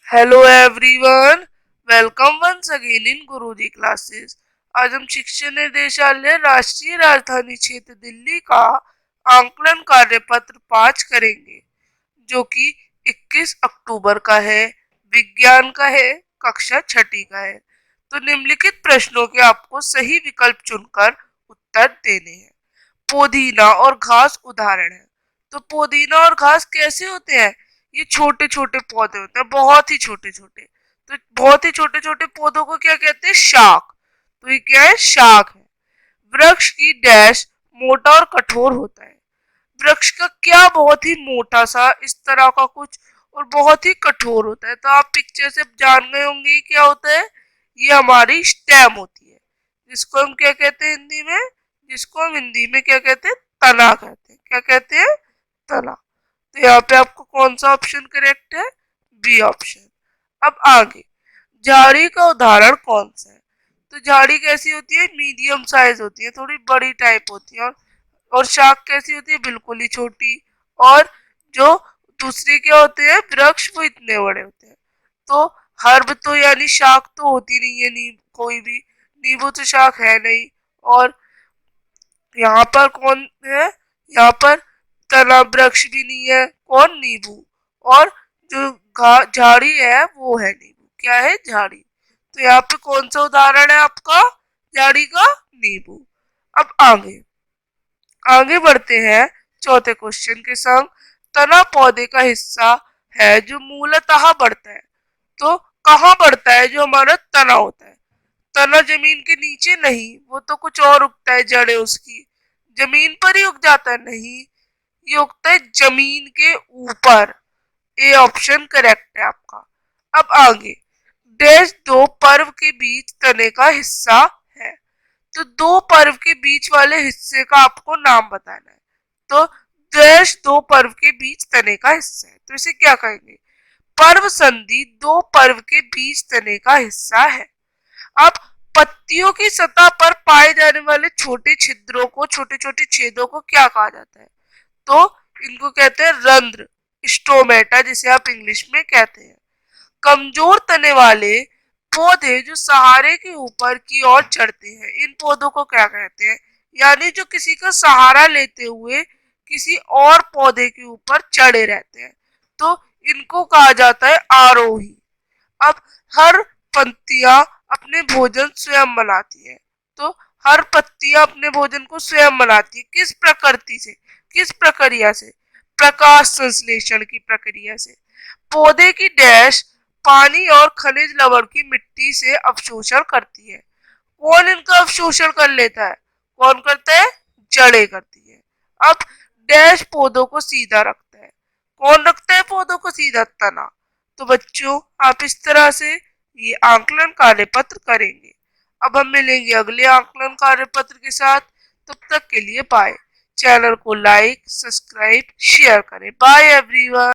Hello everyone, welcome once again in Guruji classes. आज हम शिक्षा निर्देशालय राष्ट्रीय राजधानी क्षेत्र दिल्ली का आंकलन कार्यपत्र 5 करेंगे, जो कि 21 अक्टूबर का है, विज्ञान का है, कक्षा छठी का है। तो निम्नलिखित प्रश्नों के आपको सही विकल्प चुनकर उत्तर देने हैं। पुदीना और घास उदाहरण है। तो पुदीना और घास कैसे होते हैं? ये छोटे छोटे पौधे होते हैं, बहुत ही छोटे छोटे। तो बहुत ही छोटे छोटे पौधों को क्या कहते हैं? शाख। तो ये क्या है? शाख है। वृक्ष की डैश मोटा और कठोर होता है। वृक्ष का क्या बहुत ही मोटा सा इस तरह का कुछ और बहुत ही कठोर होता है। तो आप पिक्चर से जान गए होंगे क्या होता है। ये हमारी स्टेम होती है, जिसको हम क्या कहते हैं हिंदी में? जिसको हम हिंदी में क्या कहते हैं? तना कहते हैं। क्या कहते हैं? तना। तो यहाँ पे आपको कौन सा ऑप्शन करेक्ट है? B option. अब आगे, झाड़ी का उदाहरण कौन सा है? तो झाड़ी कैसी होती है? मीडियम साइज होती है, थोड़ी बड़ी टाइप होती है। और शाख कैसी होती है? बिल्कुल ही छोटी। और जो दूसरी क्या होते हैं वृक्ष, वो इतने बड़े होते हैं। तो हर्ब तो यानी शाख तो होती नहीं है, नींब कोई भी। नींबू तो शाख है नहीं। और यहाँ पर कौन है? यहाँ पर तना वृक्ष भी नहीं है। कौन? नींबू। और जो झाड़ी है वो है नींबू। क्या है? झाड़ी। तो यहाँ पे कौन सा उदाहरण है आपका झाड़ी का? नींबू। अब आगे आगे बढ़ते हैं चौथे क्वेश्चन के संग। तना पौधे का हिस्सा है जो मूलतः बढ़ता है। तो कहाँ बढ़ता है जो हमारा तना होता है? तना जमीन के नीचे नहीं, वो तो कुछ और उगता है, जड़े उसकी जमीन पर ही उग जाता है। नहीं, ये उगता है जमीन के ऊपर। ए ऑप्शन करेक्ट है आपका। अब आगे, डैश दो पर्व के बीच तने का हिस्सा है। तो दो पर्व के बीच वाले हिस्से का आपको नाम बताना है। तो डैश दो पर्व के बीच तने का हिस्सा है, तो इसे क्या कहेंगे? पर्व संधि दो पर्व के बीच तने का हिस्सा है। अब पत्तियों की सतह पर पाए जाने वाले छोटे छिद्रों को, छोटे छोटे छेदों को क्या कहा जाता है? तो इनको कहते हैं रंध्र, स्टोमेटा जिसे आप इंग्लिश में कहते हैं। कमजोर तने वाले पौधे जो सहारे के ऊपर की ओर चढ़ते हैं, इन पौधों को क्या कहते हैं? यानी जो किसी का सहारा लेते हुए किसी और पौधे के ऊपर चढ़े रहते हैं, तो इनको कहा जाता है आरोही। अब हर पत्तियां अपने भोजन स्वयं बनाती है। तो हर पत्तियां अपने भोजन को स्वयं बनाती है। किस प्रकृति से? किस प्रक्रिया से? प्रकाश संश्लेषण की प्रक्रिया से। पौधे की डैश पानी और खनिज लवण की मिट्टी से अवशोषण करती है। कौन इनका अवशोषण कर लेता है? कौन करता है? जड़ें करती है। अब डैश पौधों को सीधा रखता है। कौन रखता है पौधों को सीधा? तना। तो बच्चों, आप इस तरह से ये आंकलन कार्यपत्र करेंगे। अब हम मिलेंगे अगले आंकलन कार्यपत्र के साथ। तब तक के लिए बाय। चैनल को लाइक, सब्सक्राइब, शेयर करें। Bye everyone.